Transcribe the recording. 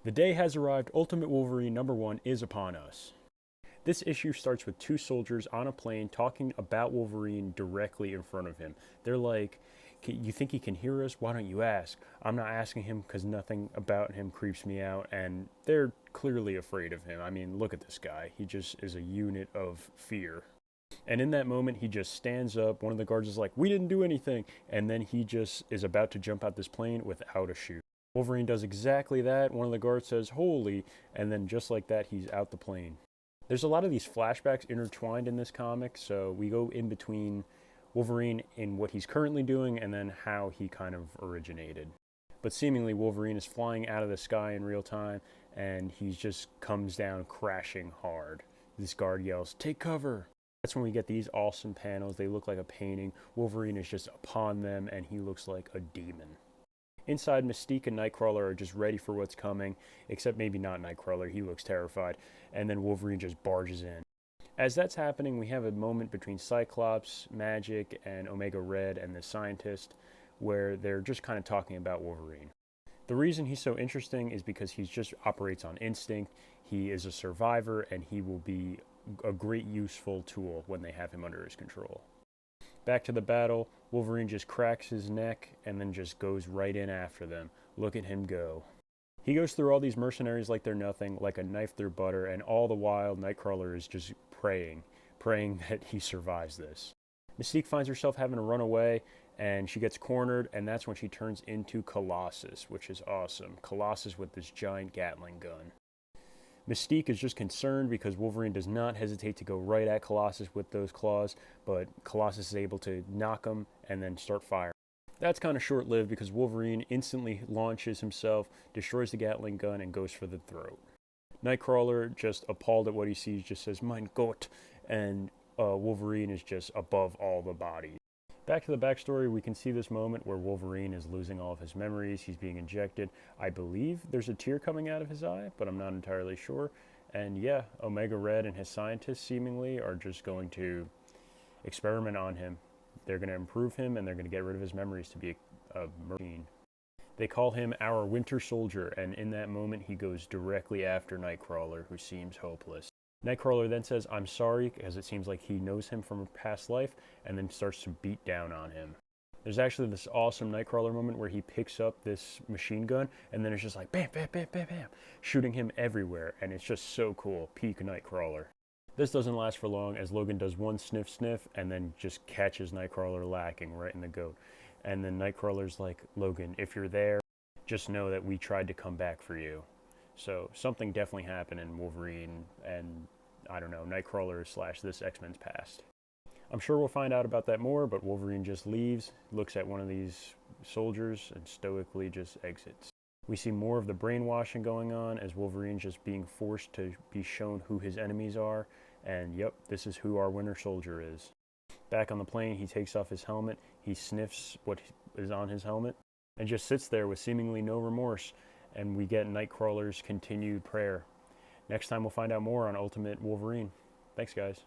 The day has arrived. Ultimate Wolverine #1 is upon us. This issue starts with two soldiers on a plane talking about Wolverine directly in front of him. They're like, you think he can hear us? Why don't you ask? I'm not asking him because nothing about him creeps me out, and they're clearly afraid of him. I mean, look at this guy. He just is a unit of fear. And in that moment, he just stands up. One of the guards is like, we didn't do anything. And then he just is about to jump out this plane without a chute. Wolverine does exactly that. One of the guards says, holy, and then just like that, he's out the plane. There's a lot of these flashbacks intertwined in this comic, so we go in between Wolverine in what he's currently doing and then how he kind of originated. But seemingly Wolverine is flying out of the sky in real time, and he just comes down crashing hard. This guard yells, take cover! That's when we get these awesome panels. They look like a painting. Wolverine is just upon them, and he looks like a demon. Inside, Mystique and Nightcrawler are just ready for what's coming, except maybe not Nightcrawler. He looks terrified. And then Wolverine just barges in. As that's happening, we have a moment between Cyclops, Magic, and Omega Red and the scientist where they're just kind of talking about Wolverine. The reason he's so interesting is because he just operates on instinct. He is a survivor, and he will be a great useful tool when they have him under his control. Back to the battle, Wolverine just cracks his neck and then just goes right in after them. Look at him go. He goes through all these mercenaries like they're nothing, like a knife through butter, and all the while Nightcrawler is just praying that he survives this. Mystique finds herself having to run away, and she gets cornered, and that's when she turns into Colossus, which is awesome. Colossus with this giant Gatling gun. Mystique is just concerned because Wolverine does not hesitate to go right at Colossus with those claws, but Colossus is able to knock him and then start firing. That's kind of short-lived because Wolverine instantly launches himself, destroys the Gatling gun, and goes for the throat. Nightcrawler, just appalled at what he sees, just says, mein Gott, and Wolverine is just above all the bodies. Back to the backstory, we can see this moment where Wolverine is losing all of his memories. He's being injected. I believe there's a tear coming out of his eye, but I'm not entirely sure. And yeah, Omega Red and his scientists seemingly are just going to experiment on him. They're going to improve him, and they're going to get rid of his memories to be a machine. They call him our Winter Soldier, and in that moment, he goes directly after Nightcrawler, who seems hopeless. Nightcrawler then says, I'm sorry, as it seems like he knows him from a past life, and then starts to beat down on him. There's actually this awesome Nightcrawler moment where he picks up this machine gun, and then it's just like bam, bam, bam, bam, bam, shooting him everywhere, and it's just so cool. Peak Nightcrawler. This doesn't last for long, as Logan does one sniff, and then just catches Nightcrawler lacking right in the goat. And then Nightcrawler's like, Logan, if you're there, just know that we tried to come back for you. So something definitely happened in Wolverine and, I don't know, Nightcrawler / this X-Men's past. I'm sure we'll find out about that more, but Wolverine just leaves, looks at one of these soldiers, and stoically just exits. We see more of the brainwashing going on as Wolverine's just being forced to be shown who his enemies are, and yep, this is who our Winter Soldier is. Back on the plane, he takes off his helmet, he sniffs what is on his helmet, and just sits there with seemingly no remorse. And we get Nightcrawler's continued prayer. Next time we'll find out more on Ultimate Wolverine. Thanks, guys.